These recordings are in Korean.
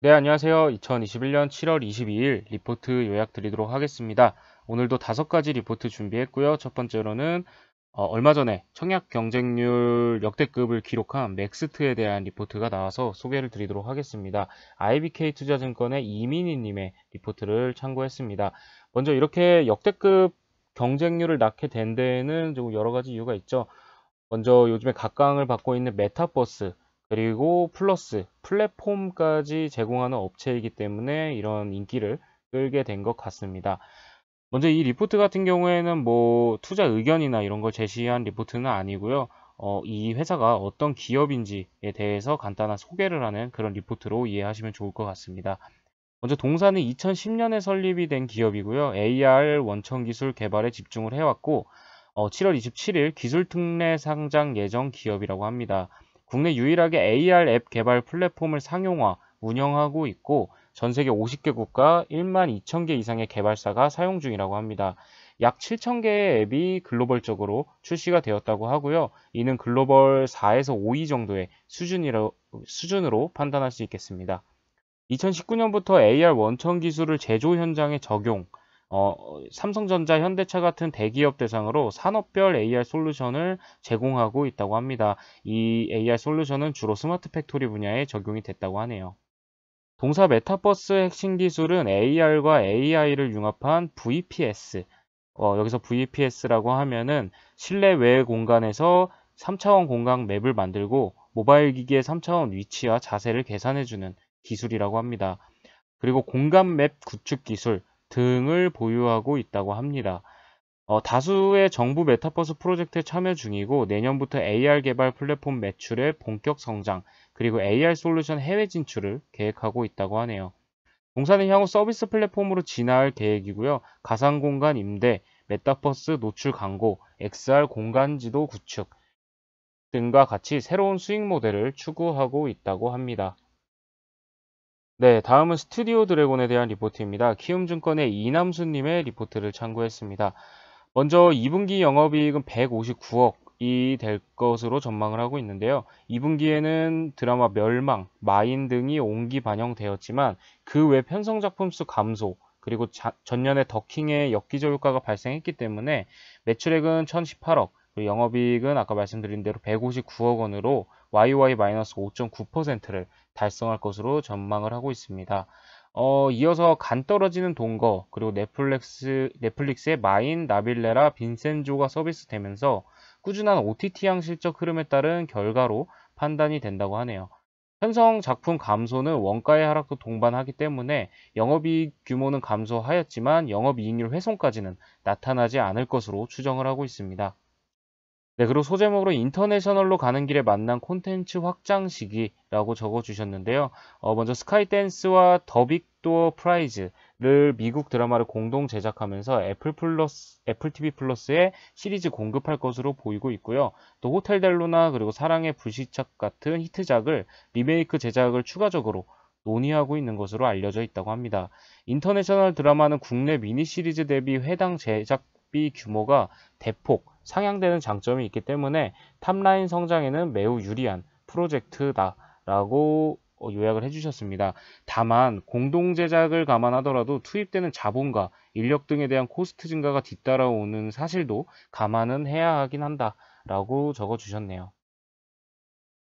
네, 안녕하세요. 2021년 7월 22일 리포트 요약 드리도록 하겠습니다. 오늘도 5가지 리포트 준비했고요. 첫 번째로는 얼마 전에 청약 경쟁률 역대급을 기록한 넥스트에 대한 리포트가 나와서 소개를 드리도록 하겠습니다. IBK 투자증권의 이민희님의 리포트를 참고했습니다. 먼저 이렇게 역대급 경쟁률을 낳게 된 데에는 좀 여러 가지 이유가 있죠. 먼저 요즘에 각광을 받고 있는 메타버스, 그리고 플러스 플랫폼까지 제공하는 업체이기 때문에 이런 인기를 끌게 된 것 같습니다. 먼저 이 리포트 같은 경우에는 뭐 투자 의견이나 이런 걸 제시한 리포트는 아니고요. 이 회사가 어떤 기업인지에 대해서 간단한 소개를 하는 그런 리포트로 이해하시면 좋을 것 같습니다. 먼저 동사는 2010년에 설립이 된 기업이고요. AR 원천 기술 개발에 집중을 해왔고 7월 27일 기술 특례 상장 예정 기업이라고 합니다. 국내 유일하게 AR 앱 개발 플랫폼을 상용화, 운영하고 있고 전 세계 50개 국가 1만 2천 개 이상의 개발사가 사용 중이라고 합니다. 약 7천 개의 앱이 글로벌적으로 출시가 되었다고 하고요. 이는 글로벌 4에서 5위 정도의 수준으로 판단할 수 있겠습니다. 2019년부터 AR 원천 기술을 제조 현장에 적용, 삼성전자, 현대차 같은 대기업 대상으로 산업별 AR 솔루션을 제공하고 있다고 합니다. 이 AR 솔루션은 주로 스마트 팩토리 분야에 적용이 됐다고 하네요. 동사 메타버스 핵심 기술은 AR과 AI를 융합한 VPS. 여기서 VPS라고 하면은 실내 외 공간에서 3차원 공간 맵을 만들고 모바일 기기의 3차원 위치와 자세를 계산해주는 기술이라고 합니다. 그리고 공간 맵 구축 기술 등을 보유하고 있다고 합니다. 다수의 정부 메타버스 프로젝트에 참여 중이고 내년부터 AR 개발 플랫폼 매출의 본격 성장, 그리고 AR 솔루션 해외 진출을 계획하고 있다고 하네요. 공사는 향후 서비스 플랫폼으로 진화할 계획이고요. 가상 공간 임대, 메타버스 노출 광고, XR 공간 지도 구축 등과 같이 새로운 수익 모델을 추구하고 있다고 합니다. 네, 다음은 스튜디오 드래곤에 대한 리포트입니다. 키움증권의 이남수님의 리포트를 참고했습니다. 먼저 2분기 영업이익은 159억이 될 것으로 전망을 하고 있는데요. 2분기에는 드라마 멸망, 마인 등이 온기 반영되었지만 그 외 편성작품 수 감소, 그리고 전년에 더킹의 역기조 효과가 발생했기 때문에 매출액은 1018억, 그리고 영업이익은 아까 말씀드린 대로 159억 원으로 YY-5.9%를 달성할 것으로 전망을 하고 있습니다. 이어서 간 떨어지는 동거, 그리고 넷플릭스의 마인, 나빌레라, 빈센조가 서비스되면서 꾸준한 OTT향 실적 흐름에 따른 결과로 판단이 된다고 하네요. 편성 작품 감소는 원가의 하락도 동반하기 때문에 영업이익 규모는 감소하였지만 영업이익률 훼손까지는 나타나지 않을 것으로 추정을 하고 있습니다. 네, 그리고 소제목으로 인터내셔널로 가는 길에 만난 콘텐츠 확장 시기라고 적어주셨는데요. 먼저 스카이댄스와 더 빅도어 프라이즈를 미국 드라마를 공동 제작하면서 애플 TV 플러스에 시리즈 공급할 것으로 보이고 있고요. 또 호텔 델루나 그리고 사랑의 불시착 같은 히트작을 리메이크 제작을 추가적으로 논의하고 있는 것으로 알려져 있다고 합니다. 인터내셔널 드라마는 국내 미니 시리즈 대비 회당 제작비 규모가 대폭 상향되는 장점이 있기 때문에 탑라인 성장에는 매우 유리한 프로젝트다라고 요약을 해주셨습니다. 다만 공동 제작을 감안하더라도 투입되는 자본과 인력 등에 대한 코스트 증가가 뒤따라오는 사실도 감안은 해야 하긴 한다라고 적어주셨네요.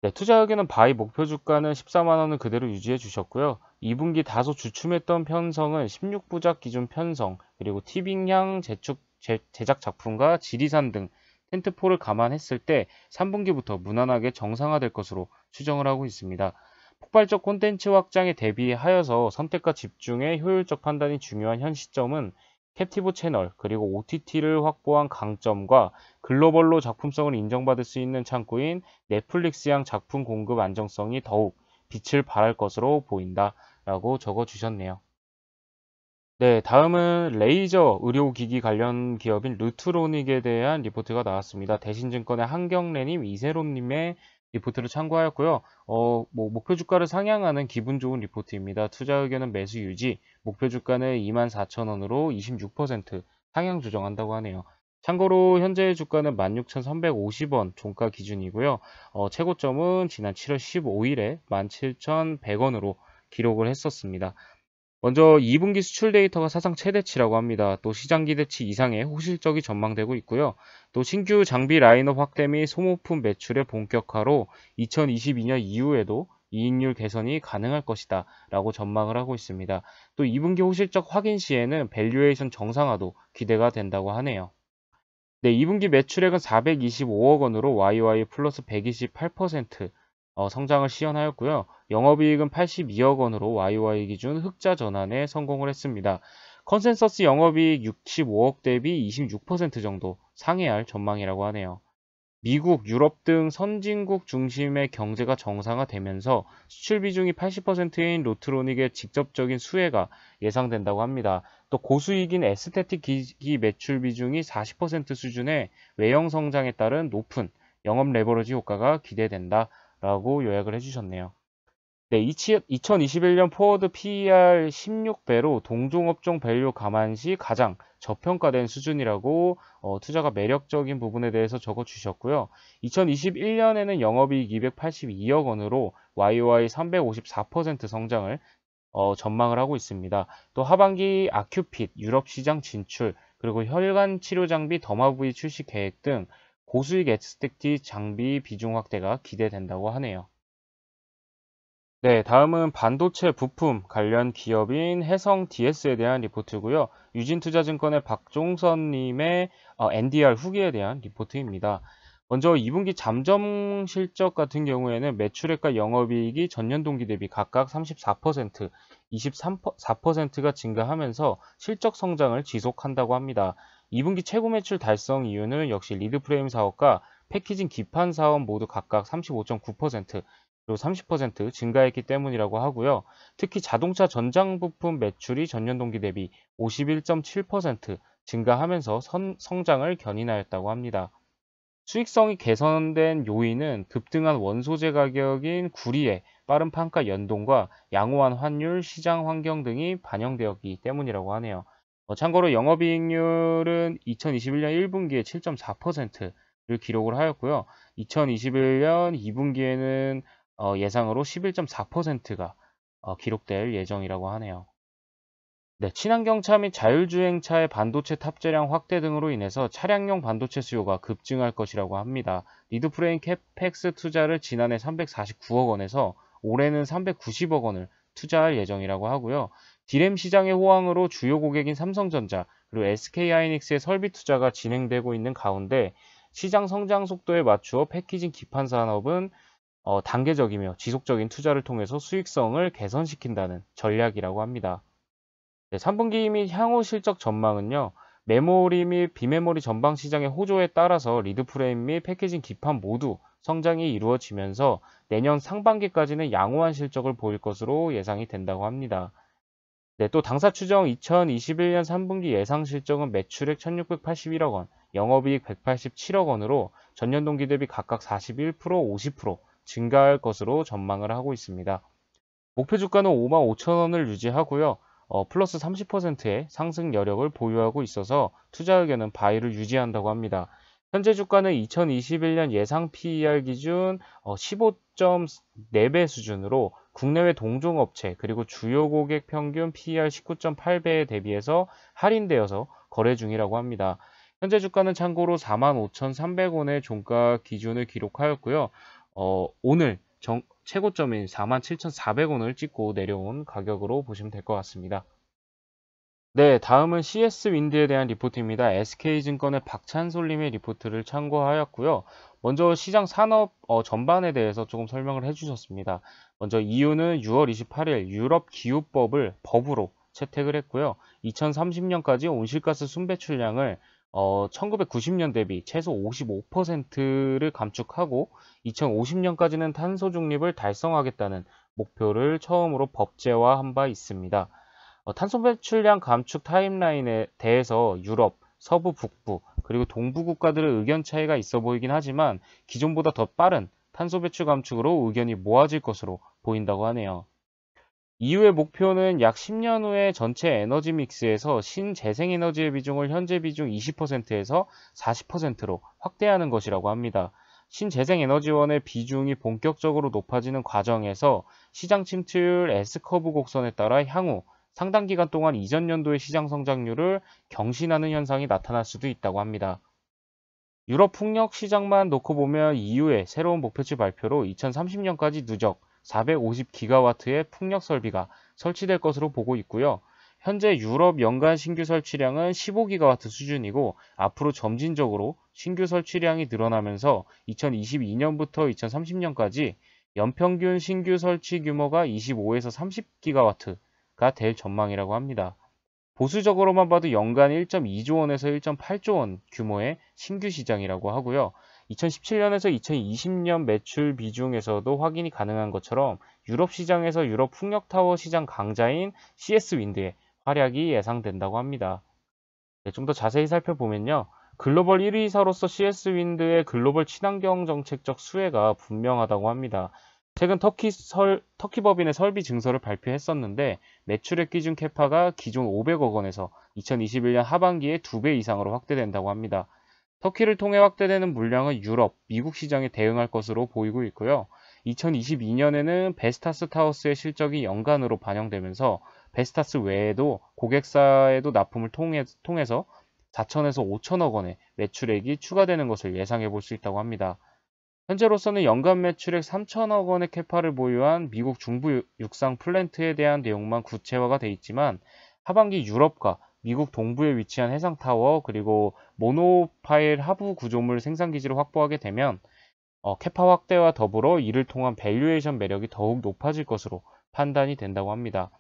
네, 투자 의견은 바이 목표 주가는 14만 원을 그대로 유지해 주셨고요. 2분기 다소 주춤했던 편성은 16부작 기준 편성, 그리고 티빙향 제작 작품과 지리산 등 텐트폴을 감안했을 때 3분기부터 무난하게 정상화될 것으로 추정을 하고 있습니다. 폭발적 콘텐츠 확장에 대비하여서 선택과 집중의 효율적 판단이 중요한 현 시점은 캡티브 채널 그리고 OTT를 확보한 강점과 글로벌로 작품성을 인정받을 수 있는 창구인 넷플릭스향 작품 공급 안정성이 더욱 빛을 발할 것으로 보인다 라고 적어주셨네요. 네, 다음은 레이저 의료기기 관련 기업인 루트로닉에 대한 리포트가 나왔습니다. 대신증권의 한경래님, 이세롬님의 리포트를 참고하였고요. 목표 주가를 상향하는 기분 좋은 리포트입니다. 투자 의견은 매수 유지, 목표 주가는 24,000원으로 26% 상향 조정한다고 하네요. 참고로 현재 주가는 16,350원 종가 기준이고요. 최고점은 지난 7월 15일에 17,100원으로 기록을 했었습니다. 먼저 2분기 수출 데이터가 사상 최대치라고 합니다. 또 시장 기대치 이상의 호실적이 전망되고 있고요. 또 신규 장비 라인업 확대 및 소모품 매출의 본격화로 2022년 이후에도 이익률 개선이 가능할 것이다 라고 전망을 하고 있습니다. 또 2분기 호실적 확인 시에는 밸류에이션 정상화도 기대가 된다고 하네요. 네, 2분기 매출액은 425억 원으로 YOY 플러스 128% 성장을 시현하였고요. 영업이익은 82억 원으로 YOY 기준 흑자 전환에 성공을 했습니다. 컨센서스 영업이익 65억 대비 26% 정도 상회할 전망이라고 하네요. 미국, 유럽 등 선진국 중심의 경제가 정상화되면서 수출 비중이 80%인 로트로닉의 직접적인 수혜가 예상된다고 합니다. 또 고수익인 에스테틱 기기 매출 비중이 40% 수준의 외형 성장에 따른 높은 영업 레버리지 효과가 기대된다라고 요약을 해주셨네요. 네, 2021년 포워드 PER 16배로 동종업종 밸류 감안 시 가장 저평가된 수준이라고 투자가 매력적인 부분에 대해서 적어주셨고요. 2021년에는 영업이익 282억 원으로 YOY 354% 성장을 전망을 하고 있습니다. 또 하반기 아큐핏, 유럽 시장 진출, 그리고 혈관 치료 장비 더마V 출시 계획 등 고수익 에스테틱 장비 비중 확대가 기대된다고 하네요. 네, 다음은 반도체 부품 관련 기업인 해성 DS에 대한 리포트고요. 유진투자증권의 박종선님의 NDR 후기에 대한 리포트입니다. 먼저 2분기 잠정 실적 같은 경우에는 매출액과 영업이익이 전년 동기 대비 각각 34%, 23%가 증가하면서 실적 성장을 지속한다고 합니다. 2분기 최고 매출 달성 이유는 역시 리드프레임 사업과 패키징 기판 사업 모두 각각 35.9%, 그리고 30% 증가했기 때문이라고 하고요. 특히 자동차 전장 부품 매출이 전년 동기 대비 51.7% 증가하면서 성장을 견인하였다고 합니다. 수익성이 개선된 요인은 급등한 원소재 가격인 구리의 빠른 판가 연동과 양호한 환율, 시장 환경 등이 반영되었기 때문이라고 하네요. 참고로 영업이익률은 2021년 1분기에 7.4%를 기록을 하였고요. 2021년 2분기에는 예상으로 11.4%가 기록될 예정이라고 하네요. 네, 친환경차 및 자율주행차의 반도체 탑재량 확대 등으로 인해서 차량용 반도체 수요가 급증할 것이라고 합니다. 리드프레임 캐펙스 투자를 지난해 349억 원에서 올해는 390억 원을 투자할 예정이라고 하고요. 디램 시장의 호황으로 주요 고객인 삼성전자 그리고 SK하이닉스의 설비 투자가 진행되고 있는 가운데 시장 성장 속도에 맞추어 패키징 기판 산업은 단계적이며 지속적인 투자를 통해서 수익성을 개선시킨다는 전략이라고 합니다. 네, 3분기 및 향후 실적 전망은요. 메모리 및 비메모리 전방 시장의 호조에 따라서 리드프레임 및 패키징 기판 모두 성장이 이루어지면서 내년 상반기까지는 양호한 실적을 보일 것으로 예상이 된다고 합니다. 네, 또 당사 추정 2021년 3분기 예상 실적은 매출액 1681억 원, 영업이익 187억 원으로 전년 동기 대비 각각 41%, 50% 증가할 것으로 전망을 하고 있습니다. 목표 주가는 55,000원을 유지하고요. 플러스 30%의 상승 여력을 보유하고 있어서 투자 의견은 바이를 유지한다고 합니다. 현재 주가는 2021년 예상 PER 기준 15.4배 수준으로 국내외 동종업체 그리고 주요 고객 평균 PER 19.8배에 대비해서 할인되어서 거래 중이라고 합니다. 현재 주가는 참고로 45,300원의 종가 기준을 기록하였고요. 오늘 최고점인 47,400원을 찍고 내려온 가격으로 보시면 될 것 같습니다. 네, 다음은 CS윈드에 대한 리포트입니다. SK증권의 박찬솔님의 리포트를 참고하였고요. 먼저 시장 산업 전반에 대해서 조금 설명을 해주셨습니다. 먼저 이유는 6월 28일 유럽 기후법을 법으로 채택을 했고요. 2030년까지 온실가스 순배출량을 1990년 대비 최소 55%를 감축하고 2050년까지는 탄소 중립을 달성하겠다는 목표를 처음으로 법제화한 바 있습니다. 탄소 배출량 감축 타임라인에 대해서 유럽, 서부, 북부, 그리고 동부 국가들의 의견 차이가 있어 보이긴 하지만 기존보다 더 빠른 탄소 배출 감축으로 의견이 모아질 것으로 보인다고 하네요. 이후의 목표는 약 10년 후에 전체 에너지 믹스에서 신재생에너지의 비중을 현재 비중 20%에서 40%로 확대하는 것이라고 합니다. 신재생에너지원의 비중이 본격적으로 높아지는 과정에서 시장 침투율 S커브 곡선에 따라 향후 상당 기간 동안 이전 연도의 시장 성장률을 경신하는 현상이 나타날 수도 있다고 합니다. 유럽 풍력 시장만 놓고 보면 이후에 새로운 목표치 발표로 2030년까지 누적 450기가와트의 풍력 설비가 설치될 것으로 보고 있고요. 현재 유럽 연간 신규 설치량은 15기가와트 수준이고 앞으로 점진적으로 신규 설치량이 늘어나면서 2022년부터 2030년까지 연평균 신규 설치 규모가 25에서 30기가와트가 될 전망이라고 합니다. 보수적으로만 봐도 연간 1.2조 원에서 1.8조 원 규모의 신규 시장이라고 하고요. 2017년에서 2020년 매출 비중에서도 확인이 가능한 것처럼 유럽 시장에서 유럽 풍력타워 시장 강자인 CS윈드의 활약이 예상된다고 합니다. 네, 좀 더 자세히 살펴보면요. 글로벌 1위사로서 CS윈드의 글로벌 친환경 정책적 수혜가 분명하다고 합니다. 최근 터키 법인의 설비 증서를 발표했었는데 매출액 기준 캐파가 기존 500억 원에서 2021년 하반기에 2배 이상으로 확대된다고 합니다. 터키를 통해 확대되는 물량은 유럽, 미국 시장에 대응할 것으로 보이고 있고요. 2022년에는 베스타스 타워스의 실적이 연간으로 반영되면서 베스타스 외에도 고객사에도 납품을 통해서 4천에서 5천억 원의 매출액이 추가되는 것을 예상해 볼 수 있다고 합니다. 현재로서는 연간 매출액 3천억 원의 캐파를 보유한 미국 중부 육상 플랜트에 대한 내용만 구체화가 돼 있지만 하반기 유럽과 미국 동부에 위치한 해상타워 그리고 모노파일 하부 구조물 생산기지를 확보하게 되면 캐파 확대와 더불어 이를 통한 밸류에이션 매력이 더욱 높아질 것으로 판단이 된다고 합니다.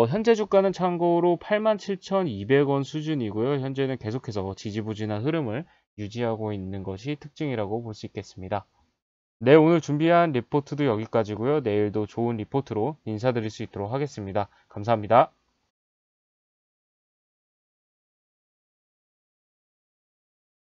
현재 주가는 참고로 87,200원 수준이고요. 현재는 계속해서 지지부진한 흐름을 유지하고 있는 것이 특징이라고 볼 수 있겠습니다. 네, 오늘 준비한 리포트도 여기까지고요. 내일도 좋은 리포트로 인사드릴 수 있도록 하겠습니다. 감사합니다.